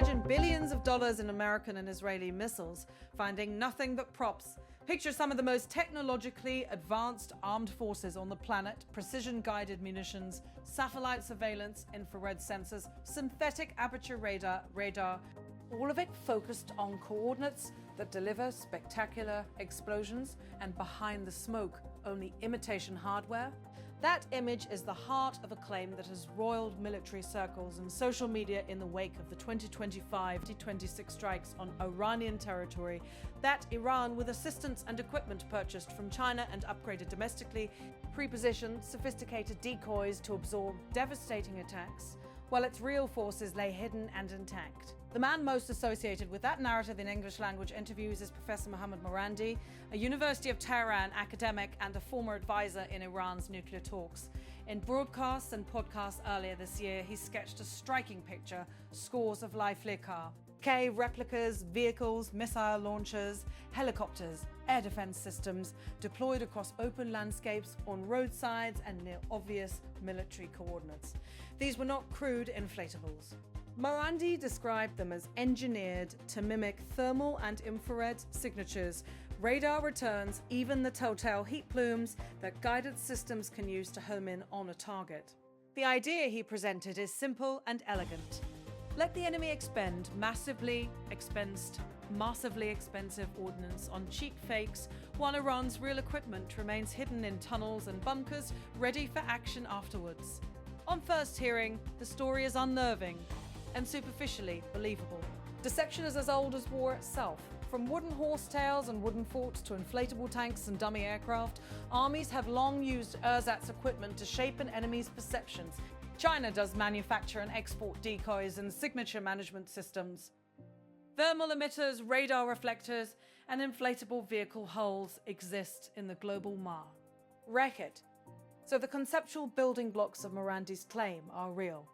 Imagine billions of dollars in American and Israeli missiles finding nothing but props. Picture some of the most technologically advanced armed forces on the planet, precision-guided munitions, satellite surveillance, infrared sensors, synthetic aperture radar, all of it focused on coordinates that deliver spectacular explosions, and behind the smoke, only imitation hardware. That image is the heart of a claim that has roiled military circles and social media in the wake of the 2025-2026 strikes on Iranian territory, that Iran, with assistance and equipment purchased from China and upgraded domestically, pre-positioned sophisticated decoys to absorb devastating attacks, while its real forces lay hidden and intact. The man most associated with that narrative in English language interviews is Professor Mohammad Morandi, a University of Tehran academic and a former advisor in Iran's nuclear talks. In broadcasts and podcasts earlier this year, he sketched a striking picture, scores of live flicker. Replicas, vehicles, missile launchers, helicopters, air defense systems deployed across open landscapes, on roadsides and near obvious military coordinates. These were not crude inflatables. Morandi described them as engineered to mimic thermal and infrared signatures, radar returns, even the telltale heat plumes that guided systems can use to home in on a target. The idea he presented is simple and elegant. Let the enemy expend massively expensive ordnance on cheap fakes, while Iran's real equipment remains hidden in tunnels and bunkers, ready for action afterwards. On first hearing, the story is unnerving and superficially believable. Deception is as old as war itself. From wooden horsetails and wooden forts to inflatable tanks and dummy aircraft, armies have long used ersatz equipment to shape an enemy's perceptions. China does manufacture and export decoys and signature management systems. Thermal emitters, radar reflectors, and inflatable vehicle hulls exist in the global mire. Wreck it. So the conceptual building blocks of Morandi's claim are real.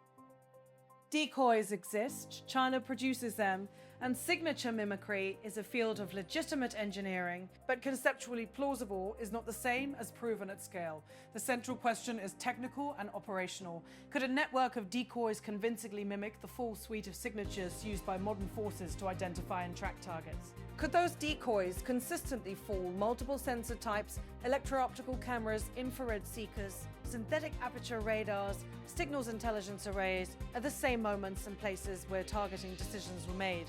Decoys exist, China produces them, and signature mimicry is a field of legitimate engineering, but conceptually plausible is not the same as proven at scale. The central question is technical and operational. Could a network of decoys convincingly mimic the full suite of signatures used by modern forces to identify and track targets? Could those decoys consistently fool multiple sensor types, electro-optical cameras, infrared seekers, synthetic aperture radars, signals intelligence arrays at the same moments and places where targeting decisions were made?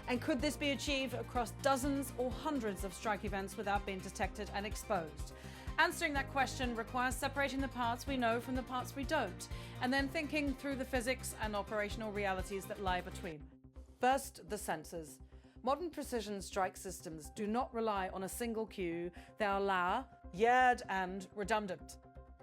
And could this be achieved across dozens or hundreds of strike events without being detected and exposed? Answering that question requires separating the parts we know from the parts we don't, and then thinking through the physics and operational realities that lie between. First, the sensors. Modern precision strike systems do not rely on a single cue. They are layered and redundant.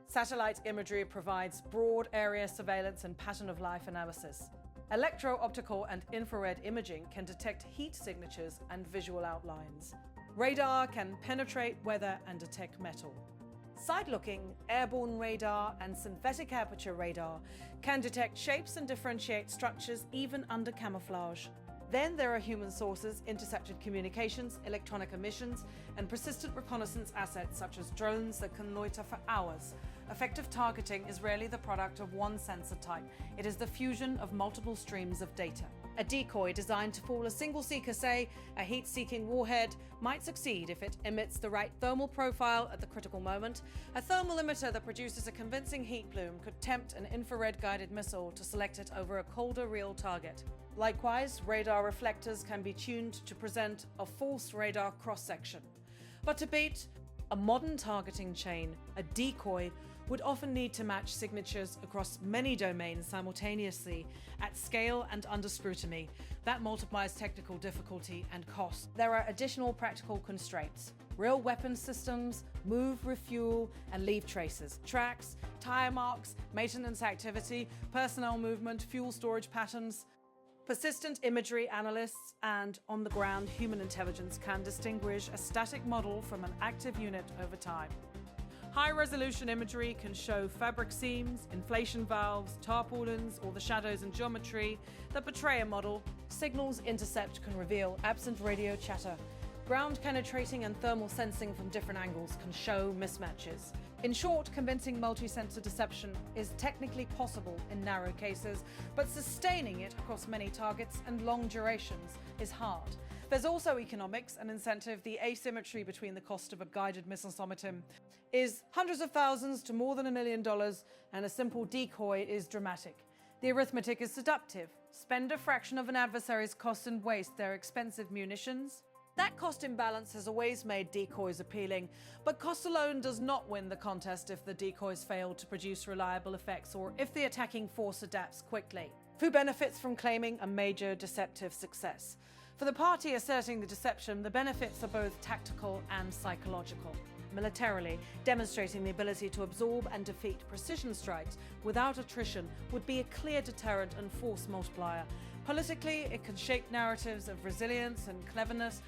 Satellite imagery provides broad area surveillance and pattern of life analysis. Electro-optical and infrared imaging can detect heat signatures and visual outlines. Radar can penetrate weather and detect metal. Side-looking, airborne radar and synthetic aperture radar can detect shapes and differentiate structures even under camouflage. Then there are human sources, intercepted communications, electronic emissions, and persistent reconnaissance assets such as drones that can loiter for hours. Effective targeting is rarely the product of one sensor type. It is the fusion of multiple streams of data. A decoy designed to fool a single seeker, say a heat-seeking warhead, might succeed if it emits the right thermal profile at the critical moment. A thermal emitter that produces a convincing heat plume could tempt an infrared-guided missile to select it over a colder real target. Likewise, radar reflectors can be tuned to present a false radar cross-section. But to beat a modern targeting chain, a decoy would often need to match signatures across many domains simultaneously, at scale and under scrutiny. That multiplies technical difficulty and cost. There are additional practical constraints. Real weapon systems move, refuel, and leave traces. Tracks, tire marks, maintenance activity, personnel movement, fuel storage patterns. Persistent imagery analysts and on-the-ground human intelligence can distinguish a static model from an active unit over time. High-resolution imagery can show fabric seams, inflation valves, tarpaulins, or the shadows and geometry that betray a model. Signals intercept can reveal absent radio chatter. Ground-penetrating and thermal sensing from different angles can show mismatches. In short, convincing multi-sensor deception is technically possible in narrow cases, but sustaining it across many targets and long durations is hard. There's also economics and incentive. The asymmetry between the cost of a guided missile summitim is hundreds of thousands to more than $1 million, and a simple decoy is dramatic. The arithmetic is seductive. Spend a fraction of an adversary's cost and waste their expensive munitions. That cost imbalance has always made decoys appealing, but cost alone does not win the contest if the decoys fail to produce reliable effects or if the attacking force adapts quickly. Who benefits from claiming a major deceptive success? For the party asserting the deception, the benefits are both tactical and psychological. Militarily, demonstrating the ability to absorb and defeat precision strikes without attrition would be a clear deterrent and force multiplier. Politically, it can shape narratives of resilience and cleverness.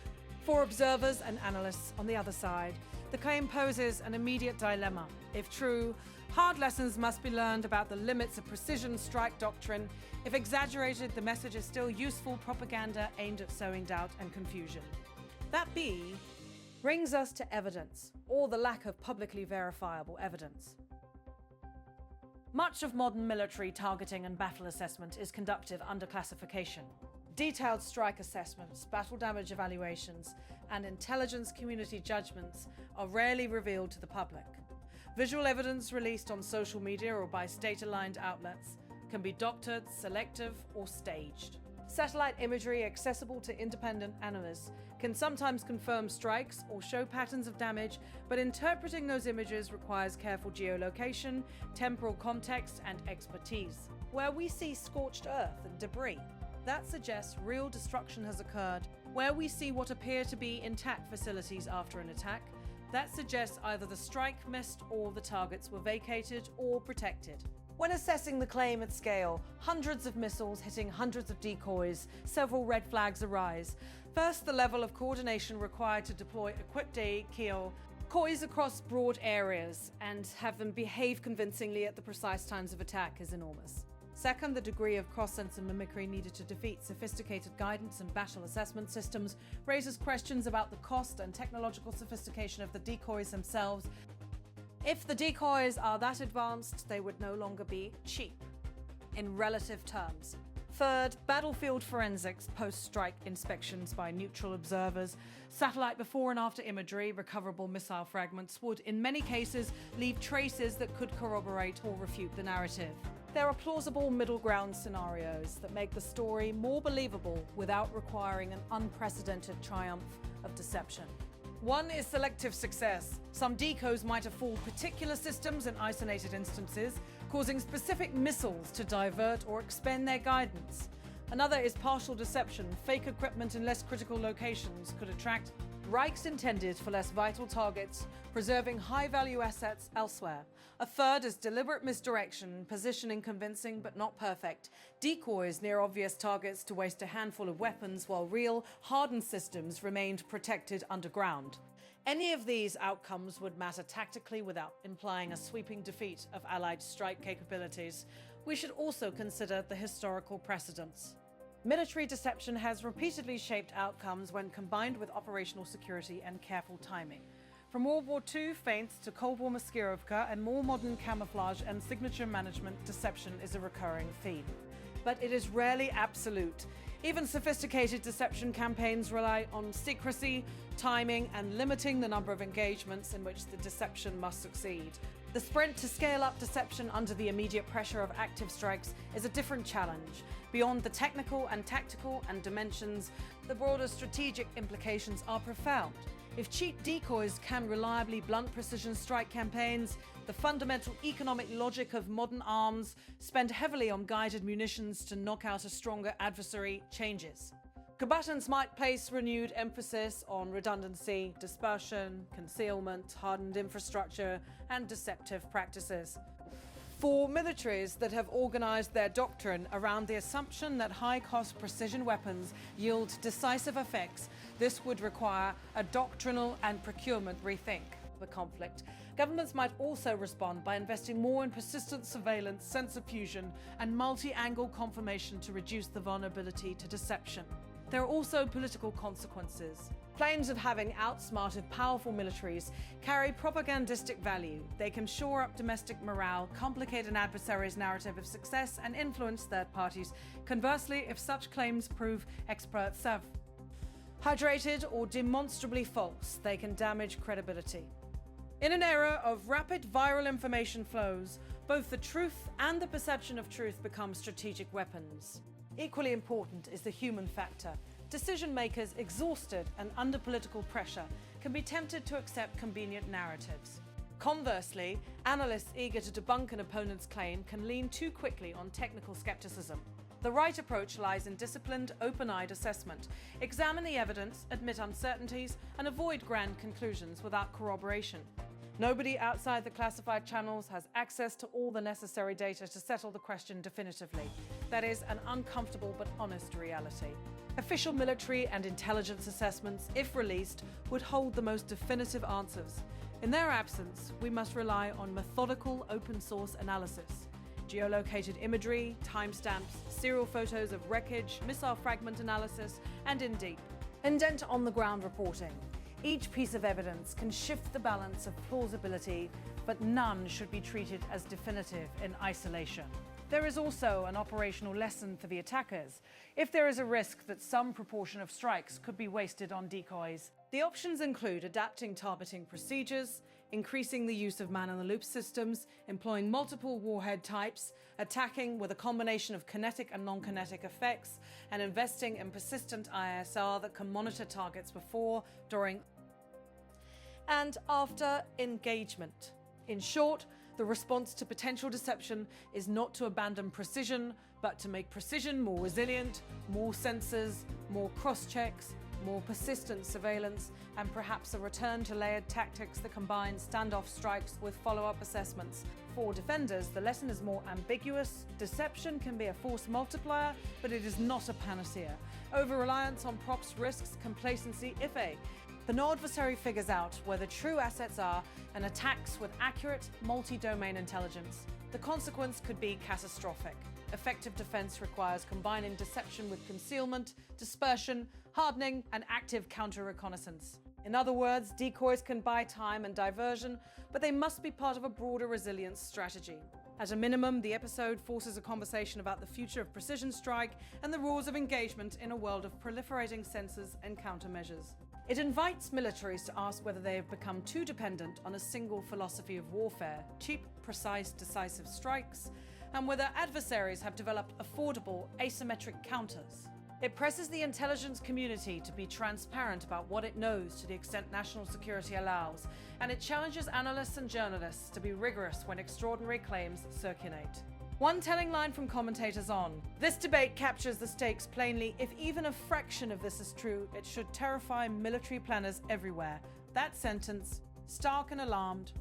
For observers and analysts on the other side, the claim poses an immediate dilemma. If true, hard lessons must be learned about the limits of precision strike doctrine. If exaggerated, the message is still useful propaganda aimed at sowing doubt and confusion. That brings us to evidence, or the lack of publicly verifiable evidence. Much of modern military targeting and battle assessment is conducted under classification. Detailed strike assessments, battle damage evaluations, and intelligence community judgments are rarely revealed to the public. Visual evidence released on social media or by state-aligned outlets can be doctored, selective, or staged. Satellite imagery accessible to independent analysts can sometimes confirm strikes or show patterns of damage, but interpreting those images requires careful geolocation, temporal context, and expertise. Where we see scorched earth and debris, that suggests real destruction has occurred. Where we see what appear to be intact facilities after an attack, that suggests either the strike missed or the targets were vacated or protected. When assessing the claim at scale, hundreds of missiles hitting hundreds of decoys, several red flags arise. First, the level of coordination required to deploy equipped decoys across broad areas and have them behave convincingly at the precise times of attack is enormous. Second, the degree of cross-sensor mimicry needed to defeat sophisticated guidance and battle assessment systems raises questions about the cost and technological sophistication of the decoys themselves. If the decoys are that advanced, they would no longer be cheap in relative terms. Third, battlefield forensics, post-strike inspections by neutral observers, satellite before and after imagery, recoverable missile fragments would, in many cases, leave traces that could corroborate or refute the narrative. There are plausible middle ground scenarios that make the story more believable without requiring an unprecedented triumph of deception. One is selective success. Some decoys might have fooled particular systems in isolated instances, causing specific missiles to divert or expend their guidance. Another is partial deception. Fake equipment in less critical locations could attract strikes intended for less vital targets, preserving high-value assets elsewhere. A third is deliberate misdirection, positioning convincing but not perfect. Decoys near obvious targets to waste a handful of weapons while real, hardened systems remained protected underground. Any of these outcomes would matter tactically without implying a sweeping defeat of Allied strike capabilities. We should also consider the historical precedents. Military deception has repeatedly shaped outcomes when combined with operational security and careful timing. From World War II feints to Cold War maskirovka and more modern camouflage and signature management, deception is a recurring theme. But it is rarely absolute. Even sophisticated deception campaigns rely on secrecy, timing, and limiting the number of engagements in which the deception must succeed. The sprint to scale up deception under the immediate pressure of active strikes is a different challenge. Beyond the technical and tactical and dimensions, the broader strategic implications are profound. If cheap decoys can reliably blunt precision strike campaigns, the fundamental economic logic of modern arms spend heavily on guided munitions to knock out a stronger adversary changes. Combatants might place renewed emphasis on redundancy, dispersion, concealment, hardened infrastructure, and deceptive practices. For militaries that have organized their doctrine around the assumption that high-cost precision weapons yield decisive effects, this would require a doctrinal and procurement rethink of the conflict. Governments might also respond by investing more in persistent surveillance, sensor fusion, and multi-angle confirmation to reduce the vulnerability to deception. There are also political consequences. Claims of having outsmarted powerful militaries carry propagandistic value. They can shore up domestic morale, complicate an adversary's narrative of success, and influence third parties. Conversely, if such claims prove exaggerated or demonstrably false, they can damage credibility. In an era of rapid viral information flows, both the truth and the perception of truth become strategic weapons. Equally important is the human factor. Decision makers exhausted and under political pressure can be tempted to accept convenient narratives. Conversely, analysts eager to debunk an opponent's claim can lean too quickly on technical skepticism. The right approach lies in disciplined, open-eyed assessment. Examine the evidence, admit uncertainties, and avoid grand conclusions without corroboration. Nobody outside the classified channels has access to all the necessary data to settle the question definitively. That is an uncomfortable but honest reality. Official military and intelligence assessments, if released, would hold the most definitive answers. In their absence, we must rely on methodical open-source analysis. Geolocated imagery, timestamps, serial photos of wreckage, missile fragment analysis, and indent on-the-ground reporting. Each piece of evidence can shift the balance of plausibility, but none should be treated as definitive in isolation. There is also an operational lesson for the attackers. If there is a risk that some proportion of strikes could be wasted on decoys, the options include adapting targeting procedures, increasing the use of man-in-the-loop systems, employing multiple warhead types, attacking with a combination of kinetic and non-kinetic effects, and investing in persistent ISR that can monitor targets before, during, and after engagement. In short, the response to potential deception is not to abandon precision, but to make precision more resilient, more sensors, more cross-checks, more persistent surveillance, and perhaps a return to layered tactics that combine standoff strikes with follow-up assessments. For defenders, the lesson is more ambiguous. Deception can be a force multiplier, but it is not a panacea. Over-reliance on props risks complacency if the no adversary figures out where the true assets are and attacks with accurate, multi-domain intelligence. The consequence could be catastrophic. Effective defense requires combining deception with concealment, dispersion, hardening, and active counter-reconnaissance. In other words, decoys can buy time and diversion, but they must be part of a broader resilience strategy. At a minimum, the episode forces a conversation about the future of precision strike and the rules of engagement in a world of proliferating sensors and countermeasures. It invites militaries to ask whether they have become too dependent on a single philosophy of warfare, cheap, precise, decisive strikes, and whether adversaries have developed affordable, asymmetric counters. It presses the intelligence community to be transparent about what it knows to the extent national security allows, and it challenges analysts and journalists to be rigorous when extraordinary claims circulate. One telling line from commentators on: "This debate captures the stakes plainly. If even a fraction of this is true, it should terrify military planners everywhere." That sentence, stark and alarmed,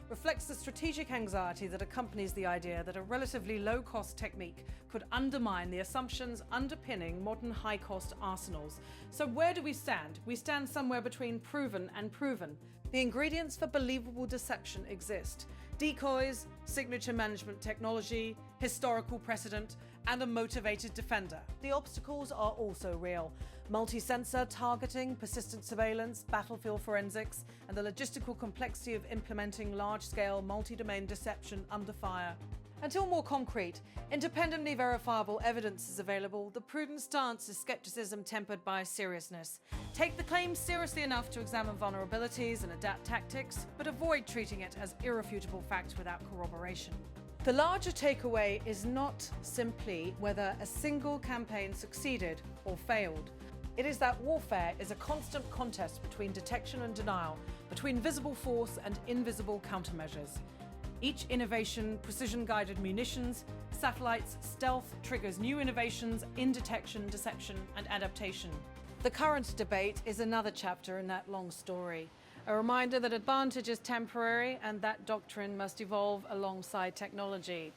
reflects the strategic anxiety that accompanies the idea that a relatively low-cost technique could undermine the assumptions underpinning modern high-cost arsenals. So where do we stand? We stand somewhere between proven and proven. The ingredients for believable deception exist: decoys, signature management technology, historical precedent, and a motivated defender. The obstacles are also real: multi-sensor targeting, persistent surveillance, battlefield forensics, and the logistical complexity of implementing large-scale multi-domain deception under fire. Until more concrete, independently verifiable evidence is available, the prudent stance is skepticism tempered by seriousness. Take the claims seriously enough to examine vulnerabilities and adapt tactics, but avoid treating it as irrefutable fact without corroboration. The larger takeaway is not simply whether a single campaign succeeded or failed. It is that warfare is a constant contest between detection and denial, between visible force and invisible countermeasures. Each innovation, precision-guided munitions, satellites, stealth, triggers new innovations in detection, deception, and adaptation. The current debate is another chapter in that long story. A reminder that advantage is temporary and that doctrine must evolve alongside technology.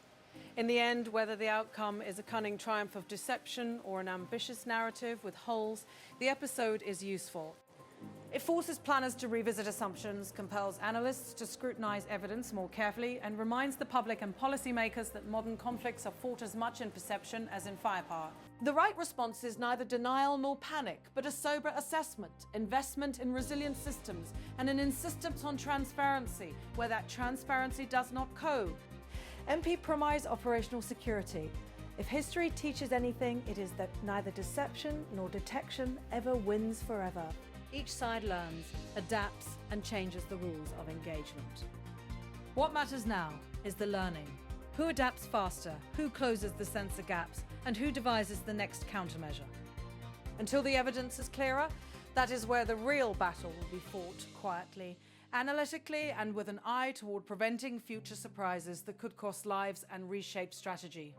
In the end, whether the outcome is a cunning triumph of deception or an ambitious narrative with holes, the episode is useful. It forces planners to revisit assumptions, compels analysts to scrutinize evidence more carefully, and reminds the public and policymakers that modern conflicts are fought as much in perception as in firepower. The right response is neither denial nor panic, but a sober assessment, investment in resilient systems, and an insistence on transparency, where that transparency does not code. MP promise operational security. If history teaches anything, it is that neither deception nor detection ever wins forever. Each side learns, adapts, and changes the rules of engagement. What matters now is the learning. Who adapts faster, who closes the sensor gaps, and who devises the next countermeasure. Until the evidence is clearer, that is where the real battle will be fought quietly, analytically, and with an eye toward preventing future surprises that could cost lives and reshape strategy.